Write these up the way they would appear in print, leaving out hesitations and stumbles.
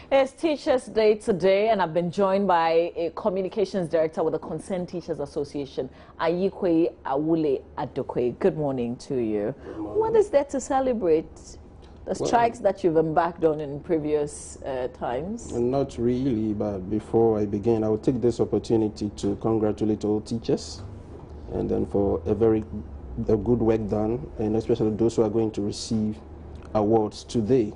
It's Teachers Day today, and I've been joined by a communications director with the Concerned Teachers Association, Ayikwe Awule Adokwe. Good morning to you. What is there to celebrate? The strikes that you've embarked on in previous times? Not really, but before I begin, I will take this opportunity to congratulate all teachers and then for a good work done, and especially those who are going to receive awards today.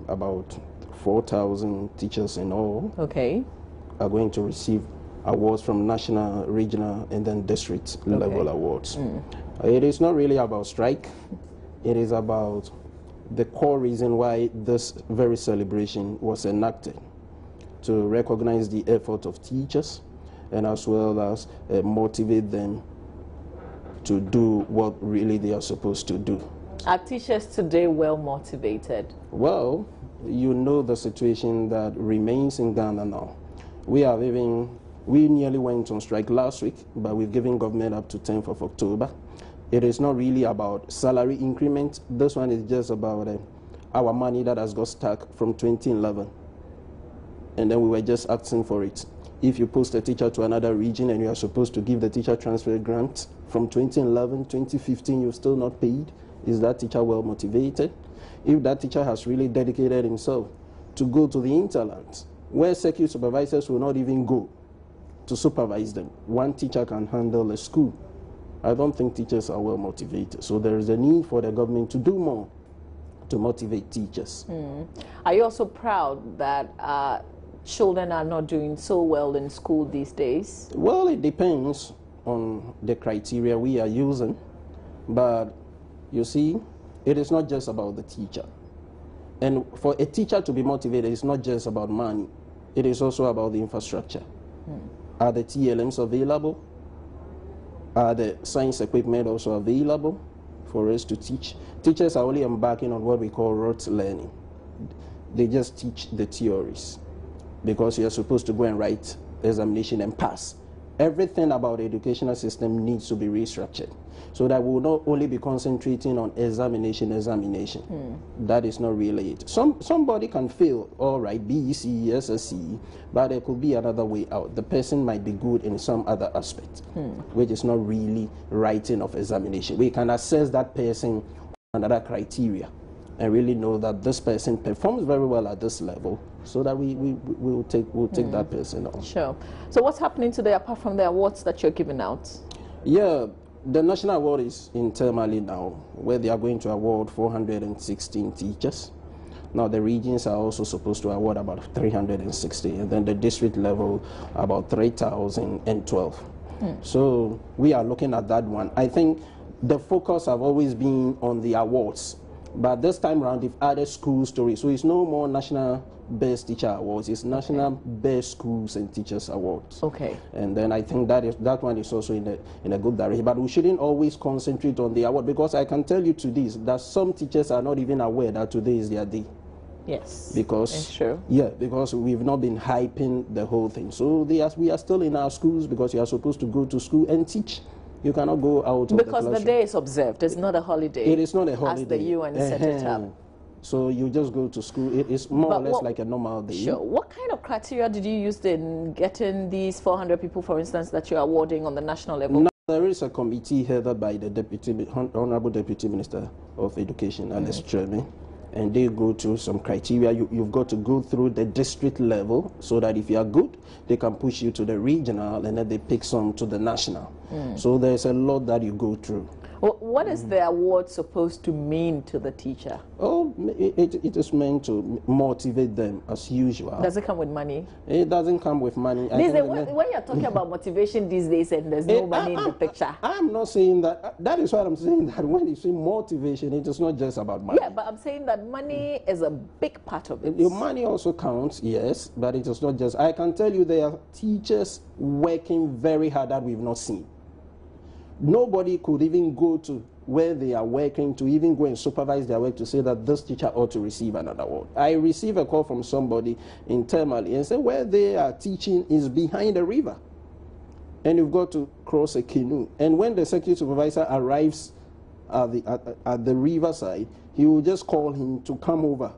About 4,000 teachers in all are going to receive awards from national, regional, and then district level awards. It is not really about strike. It is about the core reason why this very celebration was enacted, to recognize the effort of teachers and as well as motivate them to do what really they are supposed to do. Are teachers today well motivated? Well, you know the situation that remains in Ghana now. We nearly went on strike last week, but we've given government up to 10th of October. It is not really about salary increment. This one is just about our money that has got stuck from 2011. And then we were just asking for it. If you post a teacher to another region and you are supposed to give the teacher transfer grant from 2011, 2015, you're still not paid. Is that teacher well motivated? If that teacher has really dedicated himself to go to the hinterlands, where circuit supervisors will not even go to supervise them, one teacher can handle a school. I don't think teachers are well motivated. So there is a need for the government to do more to motivate teachers. Are you also proud that children are not doing so well in school these days? Well, it depends on the criteria we are using, but you see, it is not just about the teacher. And for a teacher to be motivated, it's not just about money. It is also about the infrastructure. Are the TLMs available? Are the science equipment also available for us to teach? Teachers are only embarking on what we call rote learning. They just teach the theories because you are supposed to go and write examination and pass. Everything about the educational system needs to be restructured so that we will not only be concentrating on examination. That is not really it. Somebody can fail, all right, BEC, SSC, but there could be another way out. The person might be good in some other aspect, which is not really writing of examination. We can assess that person on another criteria and really know that this person performs very well at this level, so that we'll take that person on. Sure. So what's happening today apart from the awards that you're giving out? Yeah, the national award is in Termali now, where they are going to award 416 teachers. Now the regions are also supposed to award about 360, and then the district level about 3,012. So we are looking at that one. I think the focus have always been on the awards, but this time around they've added school stories. So it's no more National Best Teacher Awards, it's National Best Schools and Teachers Awards. And then I think that one is also in a good direction. But we shouldn't always concentrate on the award, because I can tell you that some teachers are not even aware that today is their day. Yes, because it's true. Yeah, because we've not been hyping the whole thing. So we are still in our schools, because you are supposed to go to school and teach. You cannot go out of because the day is observed. It's not a holiday. It is not a holiday. As the UN set it up. So you just go to school. It is more or less like a normal day. Sure. What kind of criteria did you use in getting these 400 people, for instance, that you're awarding on the national level? Now, there is a committee headed by the Honorable Deputy Minister of Education, Alice Treme, and they go through some criteria. You've got to go through the district level, so that if you are good, they can push you to the regional, and then they pick some to the national. So there's a lot that you go through. Well, what is the award supposed to mean to the teacher? Oh, it is meant to motivate them as usual. Does it come with money? It doesn't come with money. When you're talking about motivation these days and there's no money in the picture. I'm not saying that. That is what I'm saying, that when you say motivation, it is not just about money. Yeah, but I'm saying that money is a big part of it. Your money also counts, yes, but it is not just. I can tell you there are teachers working very hard that we've not seen. Nobody could even go to where they are working to even go and supervise their work to say that this teacher ought to receive another award. I received a call from somebody in Termali and said where they are teaching is behind a river. And you've got to cross a canoe. And when the security supervisor arrives at the riverside, he will just call him to come over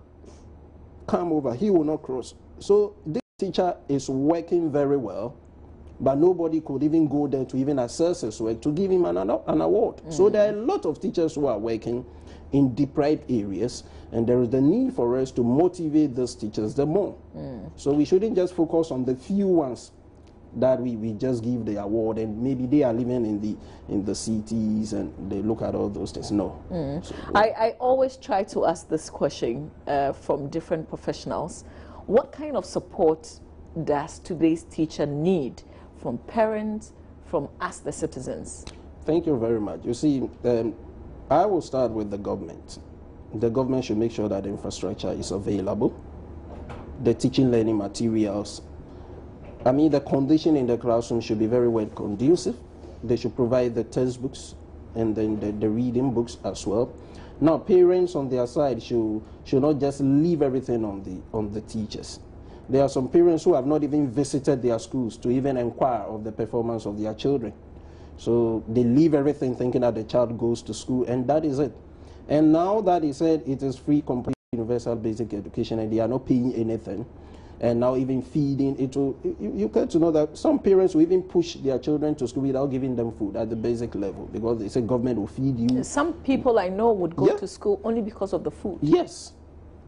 come over, he will not cross. So this teacher is working very well, but nobody could even go there to even assess his work to give him an award. So there are a lot of teachers who are working in deprived areas, and there is the need for us to motivate those teachers the more. So we shouldn't just focus on the few ones that we just give the award, and maybe they are living in the cities and they look at all those things. No. So, I always try to ask this question from different professionals. What kind of support does today's teacher need from parents, from us the citizens? Thank you very much. You see, I will start with the government. The government should make sure that the infrastructure is available, the teaching learning materials. I mean, the condition in the classroom should be very well conducive. They should provide the textbooks and then the reading books as well. Now, parents on their side should not just leave everything on the teachers. There are some parents who have not even visited their schools to even inquire of the performance of their children. So they leave everything thinking that the child goes to school, and that is it. And now that he said it is free, complete, universal basic education, and they are not paying anything, and now even feeding, you get to know that some parents will even push their children to school without giving them food at the basic level, because they say government will feed you. Some people I know would go to school only because of the food. Yes.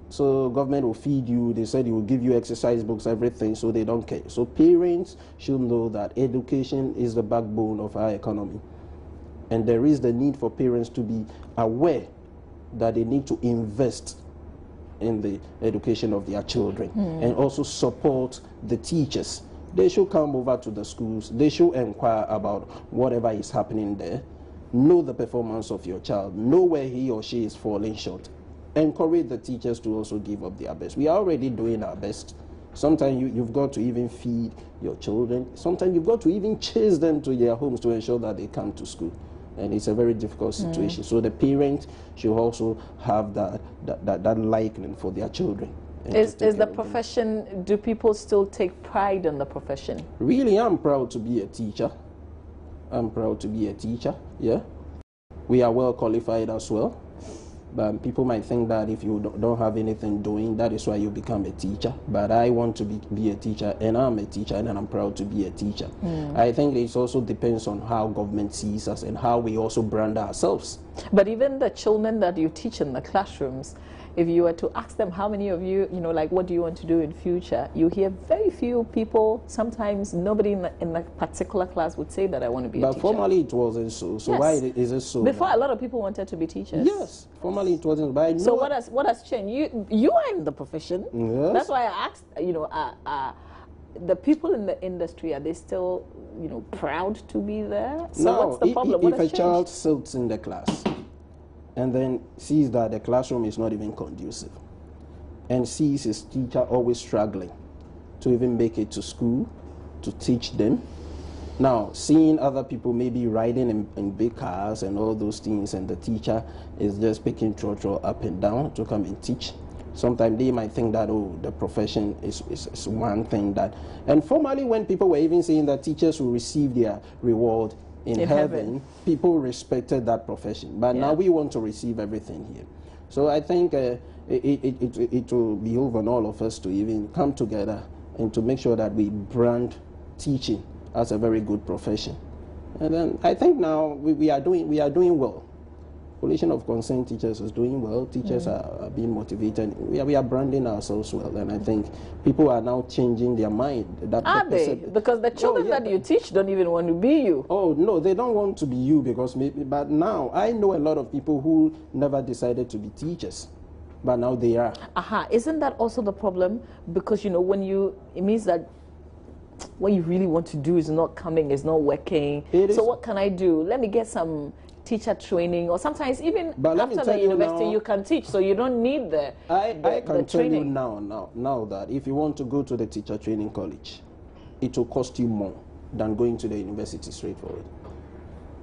So government will feed you, they said it will give you exercise books, everything, so they don't care. So parents should know that education is the backbone of our economy. And there is the need for parents to be aware that they need to invest in the education of their children and also support the teachers. They should come over to the schools, they should inquire about whatever is happening there, know the performance of your child, know where he or she is falling short. Encourage the teachers to also give up their best. We are already doing our best. Sometimes you've got to even feed your children. Sometimes you've got to even chase them to their homes to ensure that they come to school. And it's a very difficult situation. So the parents should also have that liking for their children. Is the profession, do people still take pride in the profession? Really, I'm proud to be a teacher. I'm proud to be a teacher, yeah. We are well qualified as well. But people might think that if you don't have anything doing, that is why you become a teacher. But I want to be a teacher, and I'm a teacher, and I'm proud to be a teacher. I think it also depends on how government sees us and how we also brand ourselves. But even the children that you teach in the classrooms, if you were to ask them how many of you, like what do you want to do in future, you hear very few people, sometimes nobody in a particular class would say that I want to be a teacher. But formally it wasn't so. So why is it so? Before, a lot of people wanted to be teachers. Yes, formally it wasn't. But I know so what has changed? You are in the profession. Yes. That's why I asked, the people in the industry, are they still, proud to be there? So now, what's the problem? If a child sits in the class and then sees that the classroom is not even conducive, and sees his teacher always struggling to even make it to school, to teach them. Now, seeing other people maybe riding in big cars and all those things, and the teacher is just picking trotro up and down to come and teach. Sometimes they might think that, oh, the profession is one thing that... And formerly, when people were even saying that teachers will receive their reward in heaven, people respected that profession. But now we want to receive everything here. So I think it will behove on all of us to even come together and to make sure that we brand teaching as a very good profession. And then I think now we are doing well. Coalition of Concerned Teachers is doing well. Teachers are being motivated. We are branding ourselves well, and I think people are now changing their mind. Are they? Because the children that you teach don't even want to be you. Oh no, they don't want to be you because maybe. But now I know a lot of people who never decided to be teachers, but now they are. Isn't that also the problem? Because it means that what you really want to do is not coming, is not working. So what can I do? Let me get some teacher training, or sometimes even after the university you can teach, so you don't need the training. I can tell you now that if you want to go to the teacher training college, it will cost you more than going to the university straightforward.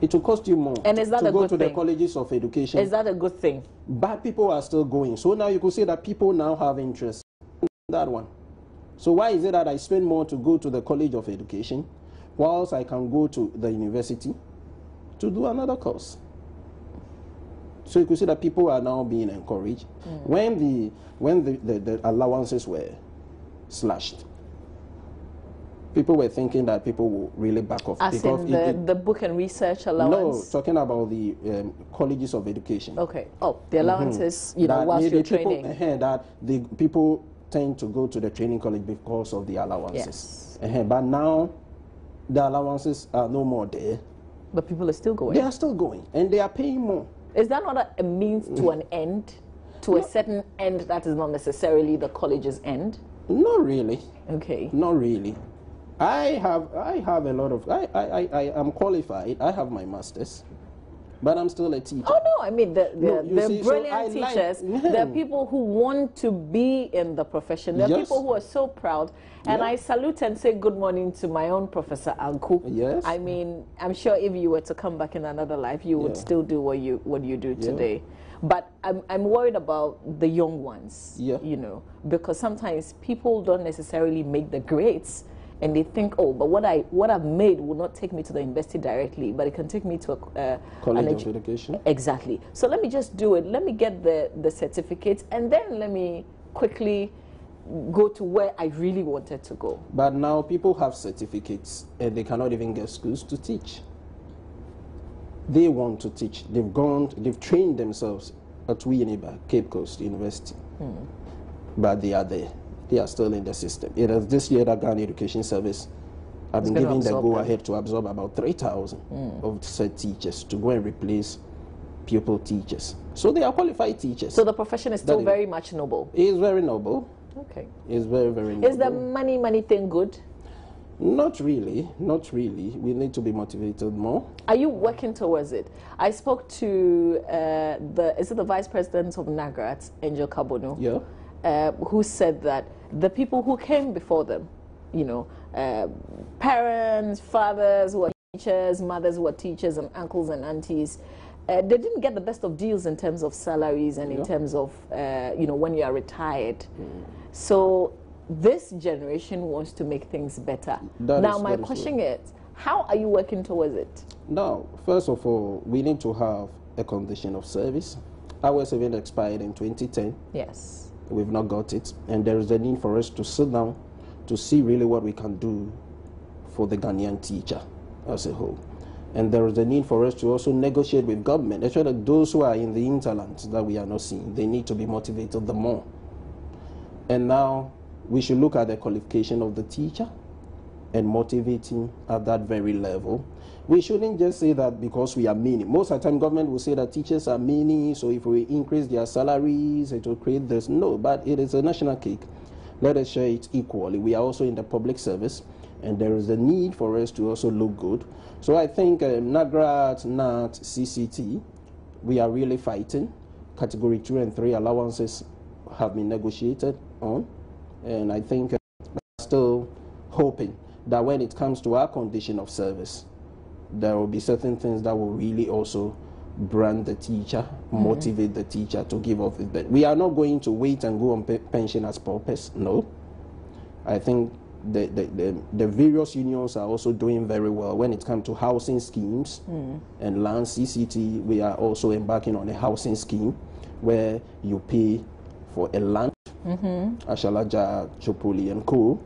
It will cost you more and is that to a go good to thing? The colleges of education. Is that a good thing? But people are still going. So now you could say that people now have interest in that one. So why is it that I spend more to go to the college of education whilst I can go to the university to do another course? So you could see that people are now being encouraged. When the allowances were slashed, people were thinking that people will really back off. As because in the book and research allowance? No, talking about the colleges of education. Okay. Oh, the allowances, you know, That whilst maybe you're people, training. that the people tend to go to the training college because of the allowances. Yes. But now the allowances are no more there. But people are still going. They are still going, and they are paying more. Is that not a means to an end? To a certain end that is not necessarily the college's end? Not really. Okay. Not really. I have a lot of, I am qualified. I have my master's, but I'm still a teacher. Oh no, I mean the see, brilliant so teachers. There are people who want to be in the profession. There are people who are so proud, and I salute and say good morning to my own Professor Anku. Yes. I mean, I'm sure if you were to come back in another life, you would still do what you do today. But I'm worried about the young ones. You know, because sometimes people don't necessarily make the grades. And they think, oh, but what I've made will not take me to the university directly, but it can take me to a college of education. Exactly. So let me just do it. Let me get the certificates, and then let me quickly go to where I really wanted to go. But now people have certificates, and they cannot even get schools to teach. They want to teach. They've trained themselves at Winneba, Cape Coast University, but they are there. They are still in the system. It is this year that Ghana Education Service have been given the go-ahead to absorb about 3,000 of said teachers to go and replace pupil teachers. So they are qualified teachers. So the profession is still very much noble. It is very noble. Okay. It's very, very noble. Is the money thing good? Not really. Not really. We need to be motivated more. Are you working towards it? I spoke to the Vice President of NAGRAT, Angel Kabono. Yeah. Who said that the people who came before them, you know, parents, fathers who are teachers, mothers who are teachers, and uncles and aunties, they didn't get the best of deals in terms of salaries and in terms of, you know, when you are retired. So this generation wants to make things better. Now, my question is, how are you working towards it? Now, first of all, we need to have a condition of service. Ours even expired in 2010. Yes. We've not got it, and there is a need for us to sit down to see really what we can do for the Ghanaian teacher as a whole. And there is a need for us to also negotiate with government, especially those who are in the hinterlands that we are not seeing. They need to be motivated the more. And now we should look at the qualification of the teacher and motivating at that very level. We shouldn't just say that because we are many. Most of the time, government will say that teachers are many, so if we increase their salaries, it will create this. No, but it is a national cake. Let us share it equally. We are also in the public service, and there is a need for us to also look good. So I think NAGRAT, NAT, CCT, we are really fighting. Category 2 and 3 allowances have been negotiated on, and I think we're still hoping that when it comes to our condition of service, there will be certain things that will really also brand the teacher, motivate the teacher to give up his bed. We are not going to wait and go on pension as paupers, no. I think the various unions are also doing very well when it comes to housing schemes and land. CCT, we are also embarking on a housing scheme where you pay for a land, Ashalaja, Chopoli and Co.,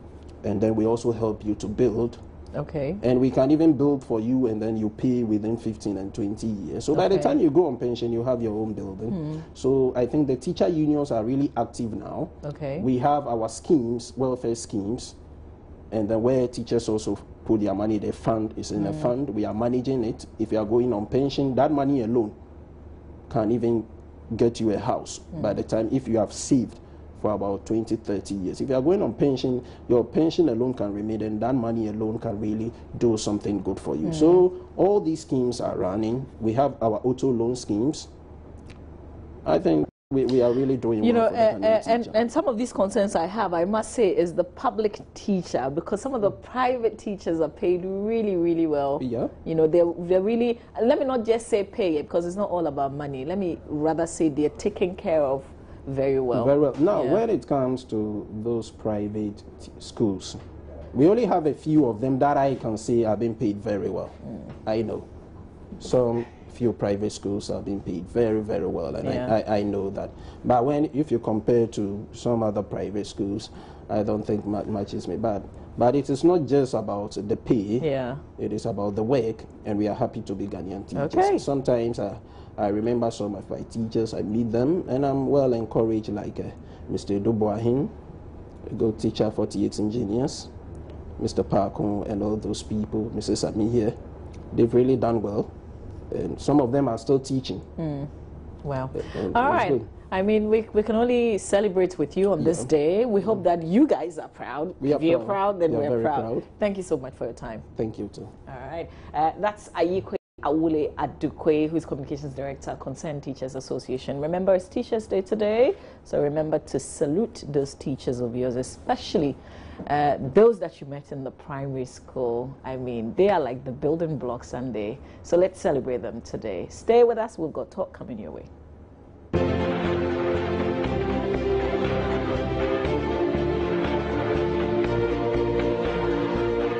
and then we also help you to build. Okay. And we can even build for you, and then you pay within 15 and 20 years. So by the time you go on pension, you have your own building. So I think the teacher unions are really active now. Okay. We have our schemes, welfare schemes, and then where teachers also put their money, the fund is in a fund. We are managing it. If you are going on pension, that money alone can even get you a house by the time, if you have saved for about 20, 30 years. If you are going on pension, your pension alone can remain, and that money alone can really do something good for you. So all these schemes are running. We have our auto loan schemes. I think we are really doing well for the and some of these concerns I have, I must say, is the public teacher, because some of the private teachers are paid really, really well. Yeah. You know, they're really, let me not just say pay, because it's not all about money. Let me rather say they're taken care of very well. Very well. Now, when it comes to those private schools, we only have a few of them that I can say are being paid very well. I know. Some few private schools are being paid very, very well, and Yeah. I know that. But if you compare to some other private schools, I don't think much is made. But it is not just about the pay. Yeah. It is about the work, and we are happy to be Ghanaian teachers. Okay. Sometimes I remember some of my teachers, I meet them, and I'm well encouraged, like Mr. Duboahin, a good teacher, 48 engineers, Mr. Parkon, and all those people, Mrs. Ami here. They've really done well, and some of them are still teaching. Wow. And All it's right. good. I mean, we can only celebrate with you on this day. We hope that you guys are proud. We are if you're proud. proud, then We are we're very proud. proud. Thank you so much for your time. Thank you too. All right. That's Ayikwe Awule Adukwe, who is Communications Director, Concerned Teachers Association. Remember, it's Teachers Day today, so remember to salute those teachers of yours, especially those that you met in the primary school. I mean, they are like the building blocks, and so let's celebrate them today. Stay with us. We've got talk coming your way.